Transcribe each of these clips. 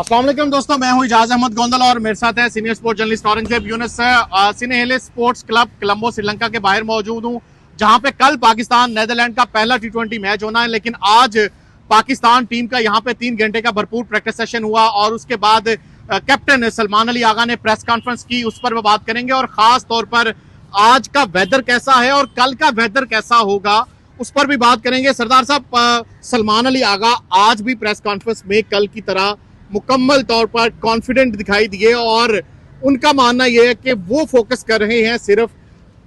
अस्सलाम वालेकुम दोस्तों, मैं हूं इजाज अहमद गोंदल और मेरे साथ है senior sports journalist Aurangzeb Younis. Sinhalese sports club Colombo Sri Lanka के बाहर मौजूद हूं, जहां पे कल पाकिस्तान नीदरलैंड का पहला T20 मैच होना है। लेकिन आज पाकिस्तान टीम का यहां पे 3 घंटे का भरपूर प्रैक्टिस सेशन हुआ और उसके बाद कैप्टन सलमान अली आगा ने प्रेस कॉन्फ्रेंस की, उस पर वो बात करेंगे। और खास तौर पर आज का वेदर कैसा है और कल का वेदर कैसा होगा उस पर भी बात करेंगे। सरदार साहब, सलमान अली आगा आज भी प्रेस कॉन्फ्रेंस में कल की तरह मुकम्मल तौर पर कॉन्फिडेंट दिखाई दिए और उनका मानना यह है कि वो फोकस कर रहे हैं सिर्फ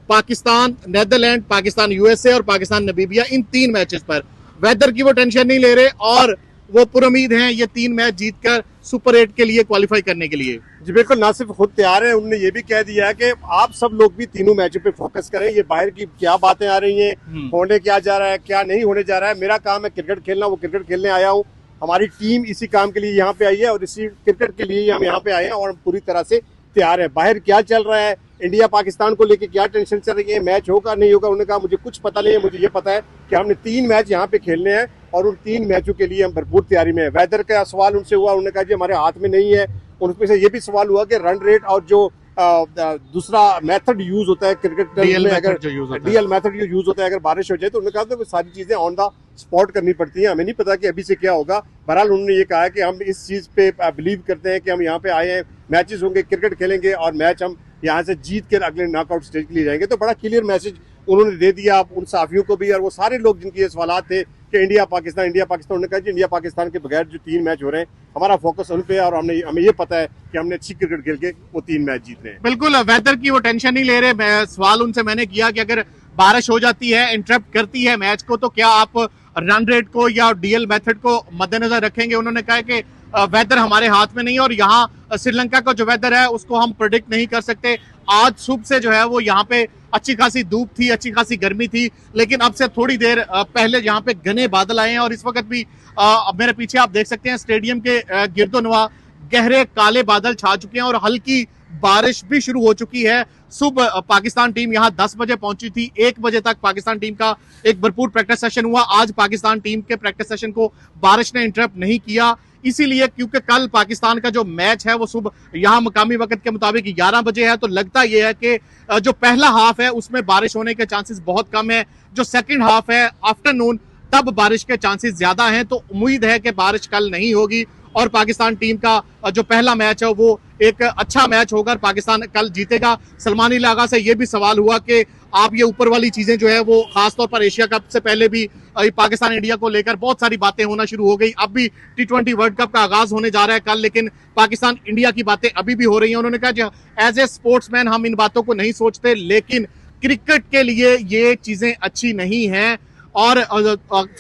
पाकिस्तान नीदरलैंड, पाकिस्तान यूएसए और पाकिस्तान नमीबिया, इन 3 मैचेस पर। वेदर की वो टेंशन नहीं ले रहे और वो पुरुमीद हैं ये 3 मैच जीतकर सुपर 8 के लिए क्वालिफाई करने के लिए। जी बिल्कुल, ना सिर्फ खुद तैयार है, उन्होंने ये भी कह दिया है कि आप सब लोग भी तीनों मैचों पे फोकस करें। ये बाहर की क्या बातें आ रही हैं, होने क्या जा रहा है, क्या नहीं होने जा रहा है, मेरा काम है क्रिकेट खेलना, वो क्रिकेट खेलने आया हूँ। हमारी टीम इसी काम के लिए यहाँ पे आई है और इसी क्रिकेट के लिए हम यहाँ पे आए हैं और हम पूरी तरह से तैयार है। बाहर क्या चल रहा है, इंडिया पाकिस्तान को लेके क्या टेंशन चल रही है, मैच होगा नहीं होगा, उन्होंने कहा मुझे कुछ पता नहीं है, मुझे ये पता है कि हमने 3 मैच यहाँ पे खेलने हैं और उन 3 मैचों के लिए हम भरपूर तैयारी में है। वेदर का सवाल उनसे हुआ, उन्होंने कहा जी हमारे हाथ में नहीं है। उनमें से ये भी सवाल हुआ कि रन रेट और जो दूसरा मेथड यूज होता है क्रिकेट में, अगर डीएल मेथड यूज होता है, अगर बारिश हो जाए तो उन्होंने कहा तो सारी चीजें ऑन द स्पॉट करनी पड़ती हैं, हमें नहीं पता कि अभी से क्या होगा। बहरहाल उन्होंने ये कहा कि हम इस चीज पे बिलीव करते हैं कि हम यहाँ पे आए हैं, मैचेस होंगे, क्रिकेट खेलेंगे और मैच हम यहाँ से जीत कर अगले नॉकआउट स्टेज के लिए जाएंगे। तो बड़ा क्लियर मैसेज उन्होंने दे दिया आप उन साफियों को भी और वो सारे लोग जिनके ये सवाल थे कि इंडिया पाकिस्तान, उन्होंने कहा जी इंडिया पाकिस्तान के बगैर जो 3 मैच हो रहे हैं हमारा फोकस उन पे और हमें ये पता है कि हमने अच्छी क्रिकेट खेल के वो 3 मैच जीत रहे हैं। बिल्कुल, वेदर की वो टेंशन नहीं ले रहे। सवाल उनसे मैंने किया कि अगर बारिश हो जाती है, इंटरप्ट करती है मैच को, तो क्या आप रन रेट को या डीएल मेथड को मद्देनजर रखेंगे? उन्होंने कहा कि वेदर हमारे हाथ में नहीं और यहाँ श्रीलंका का जो वेदर है उसको हम प्रेडिक्ट नहीं कर सकते। आज सुबह से जो है वो यहाँ पे अच्छी खासी धूप थी, अच्छी खासी गर्मी थी, लेकिन अब से थोड़ी देर पहले यहाँ पे घने बादल आए हैं और इस वक्त भी मेरे पीछे आप देख सकते हैं स्टेडियम के गिरदोनवा गहरे काले बादल छा चुके हैं और हल्की बारिश भी शुरू हो चुकी है। सुबह पाकिस्तान टीम यहाँ 10 बजे पहुंची थी, 1 बजे तक पाकिस्तान टीम का एक भरपूर प्रैक्टिस सेशन हुआ। आज पाकिस्तान टीम के प्रैक्टिस सेशन को बारिश ने इंटरप्ट नहीं किया, इसीलिए क्योंकि कल पाकिस्तान का जो मैच है वो सुबह यहाँ मकामी वक्त के मुताबिक 11 बजे है। तो लगता यह है कि जो पहला हाफ है उसमें बारिश होने के चांसेस बहुत कम है, जो सेकंड हाफ है आफ्टरनून तब बारिश के चांसेस ज्यादा हैं। तो उम्मीद है कि बारिश कल नहीं होगी और पाकिस्तान टीम का जो पहला मैच है वो एक अच्छा मैच होकर पाकिस्तान कल जीतेगा। सलमान अली आगा से ये भी सवाल हुआ कि आप ये ऊपर वाली चीजें जो है वो खासतौर पर एशिया कप से पहले भी पाकिस्तान इंडिया को लेकर बहुत सारी बातें होना शुरू हो गई, अब भी T20 वर्ल्ड कप का आगाज होने जा रहा है कल, लेकिन पाकिस्तान इंडिया की बातें अभी भी हो रही हैं। उन्होंने कहा एज ए स्पोर्ट्समैन हम इन बातों को नहीं सोचते, लेकिन क्रिकेट के लिए ये चीजें अच्छी नहीं हैं। और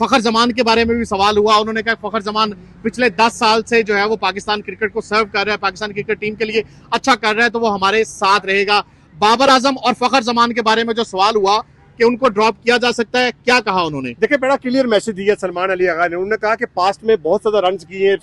फखर जमान के बारे में भी सवाल हुआ, उन्होंने कहा फखर जमान पिछले 10 साल से जो है वो पाकिस्तान क्रिकेट को सर्व कर रहा है, पाकिस्तान क्रिकेट टीम के लिए अच्छा कर रहा है, तो वो हमारे साथ रहेगा। बाबर आजम और फखर जमान के बारे में जो सवाल हुआ कि उनको ड्रॉप किया जा सकता है, क्या कहा उन्होंने? देखिए बड़ा क्लियर मैसेज दिया सलमान अली आगा ने। उन्होंने कहा कि पास्ट में बहुत ज्यादा रन किए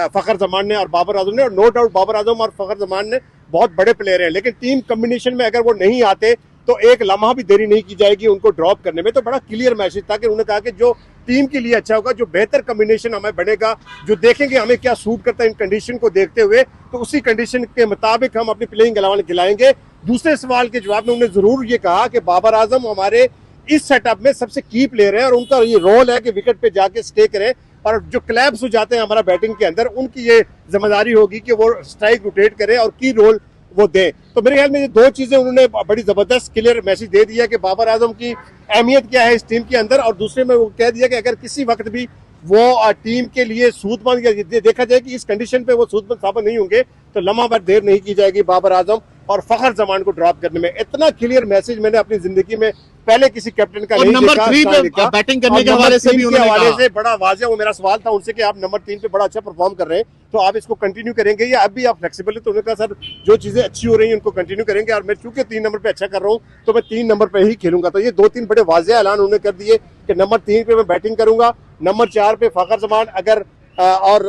फखर जमान ने और बाबर आजम ने, और नो डाउट बाबर आजम और फखर जमान ने बहुत बड़े प्लेयर हैं, लेकिन टीम कॉम्बिनेशन में अगर वो नहीं आते तो एक लम्हा भी देरी नहीं की जाएगी उनको ड्रॉप करने में। तो बड़ा क्लियर मैसेज था कि उन्होंने कहा कि जो टीम के लिए अच्छा होगा, जो बेहतर कॉम्बिनेशन हमें बनेगा, जो देखेंगे हमें क्या सूट करता है इन कंडीशन को देखते हुए, तो उसी कंडीशन के मुताबिक हम अपनी प्लेइंग 11 खिलाएंगे। दूसरे सवाल के जवाब में उन्होंने जरूर ये कहा कि बाबर आजम हमारे इस सेटअप में सबसे की प्लेयर है और उनका ये रोल है कि विकेट पे जाके स्टे करें और जो क्लैब्स हो जाते हैं हमारा बैटिंग के अंदर, उनकी ये जिम्मेदारी होगी कि वो स्ट्राइक रोटेट करें और की रोल वो दे। तो मेरे ख्याल में ये 2 चीजें उन्होंने बड़ी जबरदस्त क्लियर मैसेज दे दिया कि बाबर आजम की अहमियत क्या है इस टीम के अंदर, और दूसरे में वो कह दिया कि अगर किसी वक्त भी वो टीम के लिए सूदमंद देखा जाए कि इस कंडीशन पे वो सूदमंद साबित नहीं होंगे तो लम्हा भर देर नहीं की जाएगी बाबर आजम और फखर जमान को ड्रॉप करने में। इतना क्लियर मैसेज मैंने अपनी जिंदगी में पहले किसी कैप्टन का नहीं देखा। नंबर 3 पे बैटिंग करने के हवाले से भी उन्होंने हवाले से बड़ा वाज़ेह वो मेरा सवाल था उनसे कि आप नंबर 3 पे बड़ा अच्छा परफॉर्म कर रहे हैं, तो आप इसको कंटिन्यू करेंगे या अब भी आप फ्लेक्सिबल है? तो उन्होंने कहा सर जो चीजें अच्छी हो रही हैं उनको कंटिन्यू करेंगे और मैं चूंकि 3 नंबर पे अच्छा कर रहा हूँ तो मैं 3 नंबर पे ही खेलूंगा। तो ये 2-3 बड़े वाज़ेह ऐलान उन्होंने कर दिए कि नंबर 3 पे मैं बैटिंग करूंगा, नंबर 4 पे फखर जमान अगर और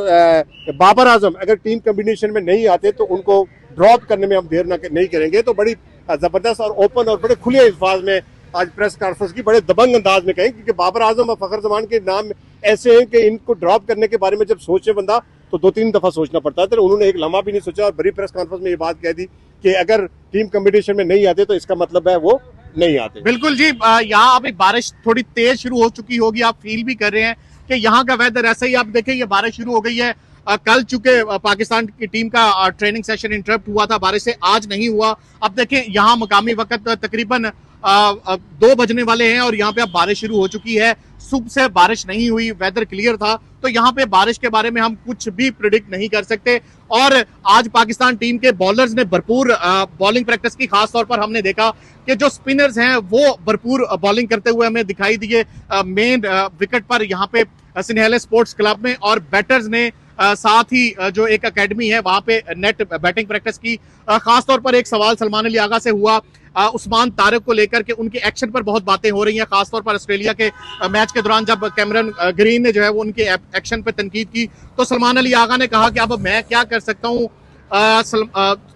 बाबर आजम अगर टीम कॉम्बिनेशन में नहीं आते तो उनको ड्रॉप करने में हम देर नहीं करेंगे। तो बड़ी जबरदस्त और ओपन और बड़े खुले अल्फाज में आज प्रेस कॉन्फ्रेंस की बड़े दबंग अंदाज में कहें, क्योंकि बाबर आजम और फखर जमान के नाम ऐसे हैं कि इनको ड्रॉप करने के बारे में जब सोचे बंदा तो 2-3 दफा सोचना पड़ता है। तो उन्होंने एक लम्हा भी नहीं सोचा और बड़ी प्रेस कॉन्फ्रेंस में ये बात कह दी कि अगर टीम कंपटीशन में नहीं आते तो इसका मतलब है वो नहीं आते। बिल्कुल जी, यहाँ अभी बारिश थोड़ी तेज शुरू हो चुकी होगी, आप फील भी कर रहे हैं कि यहाँ का वेदर ऐसा ही। आप देखें ये बारिश शुरू हो गई है। कल चूंकि पाकिस्तान की टीम का ट्रेनिंग सेशन इंटरप्ट हुआ था बारिश से, आज नहीं हुआ। अब देखें यहाँ मकामी वक्त तकरीबन 2 बजने वाले हैं और यहाँ पे अब बारिश शुरू हो चुकी है। सुबह से बारिश नहीं हुई, वेदर क्लियर था, तो यहाँ पे बारिश के बारे में हम कुछ भी प्रिडिक्ट नहीं कर सकते। और आज पाकिस्तान टीम के बॉलर्स ने भरपूर बॉलिंग प्रैक्टिस की। खास तौर पर हमने देखा कि जो स्पिनर्स हैं वो भरपूर बॉलिंग करते हुए हमें दिखाई दिए मेन विकेट पर यहाँ पे सिन्हेले स्पोर्ट्स क्लब में। और बैटर्स ने साथ ही जो एक एकेडमी है वहां पे नेट बैटिंग प्रैक्टिस की। खास तौर पर एक सवाल सलमान अली आगा से हुआ उस्मान तारिक को लेकर के, उनके एक्शन पर बहुत बातें हो रही हैं। खासतौर पर ऑस्ट्रेलिया के मैच के दौरान जब कैमरन ग्रीन ने जो है वो उनके एक्शन पर तनकीद की तो सलमान अली आगा ने कहा कि अब मैं क्या कर सकता हूँ।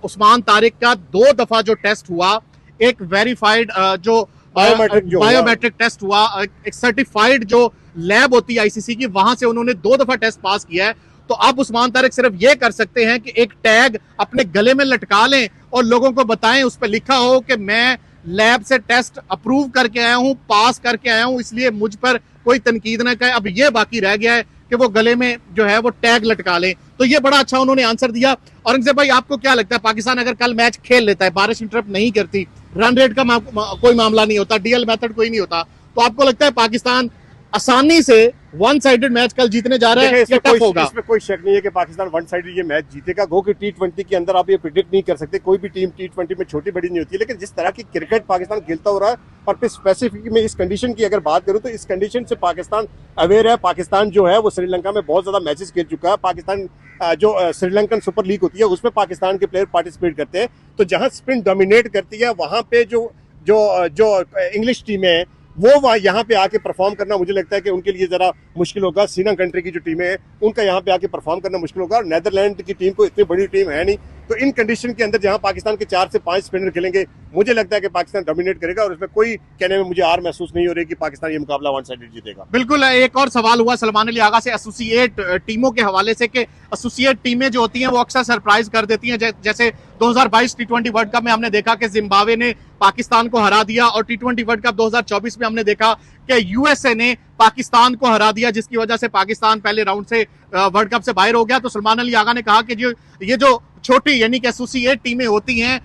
उस्मान तारिक का 2 दफा जो टेस्ट हुआ, एक वेरीफाइड जो बायोमेट्रिक टेस्ट हुआ, एक सर्टिफाइड जो लैब होती है आईसीसी की, वहां से उन्होंने 2 दफा टेस्ट पास किया है। तो अब उस्मान तारिक सिर्फ ये कर सकते हैं कि एक टैग अपने गले में लटका लें और लोगों को बताएं, उस पर लिखा हो कि मैं लैब से टेस्ट अप्रूव करके आया हूं, पास करके आया हूं, इसलिए मुझ पर कोई तनकीद न करे। अब ये बाकी रह गया है कि वो गले में जो है वो टैग लटका लें। तो ये बड़ा अच्छा उन्होंने आंसर दिया। औरंगजेब भाई, आपको क्या लगता है पाकिस्तान अगर कल मैच खेल लेता है, बारिश इंटरप्ट नहीं करती, रन रेट का कोई मामला नहीं होता, डीएल मेथड कोई नहीं होता, तो आपको लगता है पाकिस्तान आसानी से वन साइडेड मैच कल जीतने जा रहा है? इसमें कोई शक नहीं है कि पाकिस्तान वन साइडेड ये मैच जीतेगा। गो कि T20 के अंदर आप ये प्रिडिक्ट नहीं कर सकते, कोई भी टीम T20 में छोटी बड़ी नहीं होती है, लेकिन जिस तरह की क्रिकेट पाकिस्तान खेलता हो रहा है और फिर स्पेसिफिक में इस कंडीशन की अगर बात करूं तो इस कंडीशन से पाकिस्तान अवेयर है। पाकिस्तान जो है वो श्रीलंका में बहुत ज्यादा मैचेस खेल चुका है। पाकिस्तान जो श्रीलंकन सुपर लीग होती है उसमें पाकिस्तान के प्लेयर पार्टिसिपेट करते हैं। तो जहां स्पिन डोमिनेट करती है वहां पे जो इंग्लिश टीमें हैं वो यहाँ पे आके परफॉर्म करना मुझे लगता है कि उनके लिए जरा मुश्किल होगा। सीना कंट्री की जो टीमें हैं उनका यहाँ पे आके परफॉर्म करना मुश्किल होगा। और नेदरलैंड की टीम को इतनी बड़ी टीम है नहीं, तो इन कंडीशन के अंदर जहां पाकिस्तान के 4 से 5 स्पिनर खेलेंगे मुझे लगता है कि पाकिस्तान डोमिनेट करेगा और उसमें कोई कहने में मुझे हार महसूस नहीं हो रही कि पाकिस्तान ये मुकाबला वन साइडेड जीतेगा। बिल्कुल। एक और सवाल हुआ सलमान अली आगा से एसोसिएट टीमों के हवाले से कि एसोसिएट टीमें जो होती हैं वो अक्सर सरप्राइज कर देती हैं। जैसे 2022 T20 वर्ल्ड कप में हमने देखा कि जिम्बाब्वे ने पाकिस्तान को हरा दिया और T20 वर्ल्ड कप 2024 में हमने देखा कि यूएसए ने पाकिस्तान को हरा दिया, जिसकी वजह से पाकिस्तान पहले राउंड से वर्ल्ड कप से बाहर हो गया। तो सलमान अली आगा ने कहा कि ये जो छोटी यानी कि एसोसिएट टीमें होती हैं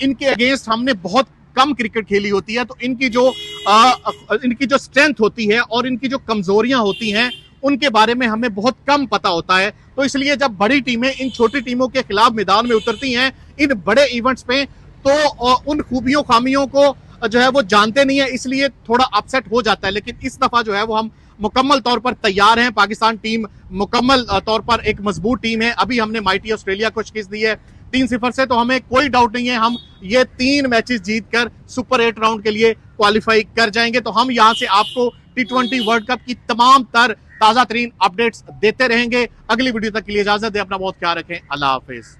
इनके अगेंस्ट हमने बहुत कम क्रिकेट खेली होती है, तो इनकी जो स्ट्रेंथ होती है और इनकी जो कमजोरियां होती हैं उनके बारे में हमें बहुत कम पता होता है। तो इसलिए जब बड़ी टीमें इन छोटी टीमों के खिलाफ मैदान में उतरती हैं इन बड़े इवेंट्स पे, तो उन खूबियों खामियों को जो है वो जानते नहीं है, इसलिए थोड़ा अपसेट हो जाता है। लेकिन इस दफा जो है वो हम मुकम्मल तौर पर तैयार हैं। पाकिस्तान टीम मुकम्मल तौर पर एक मजबूत टीम है। अभी हमने माइटी ऑस्ट्रेलिया को शिकस्त दी है 3-0 से, तो हमें कोई डाउट नहीं है हम ये 3 मैचेस जीतकर सुपर 8 राउंड के लिए क्वालिफाई कर जाएंगे। तो हम यहां से आपको T20 वर्ल्ड कप की तमाम ताजा तरीन अपडेट्स देते रहेंगे। अगली वीडियो तक के लिए इजाजत दें, अपना बहुत ख्याल रखें, अल्लाह हाफिज।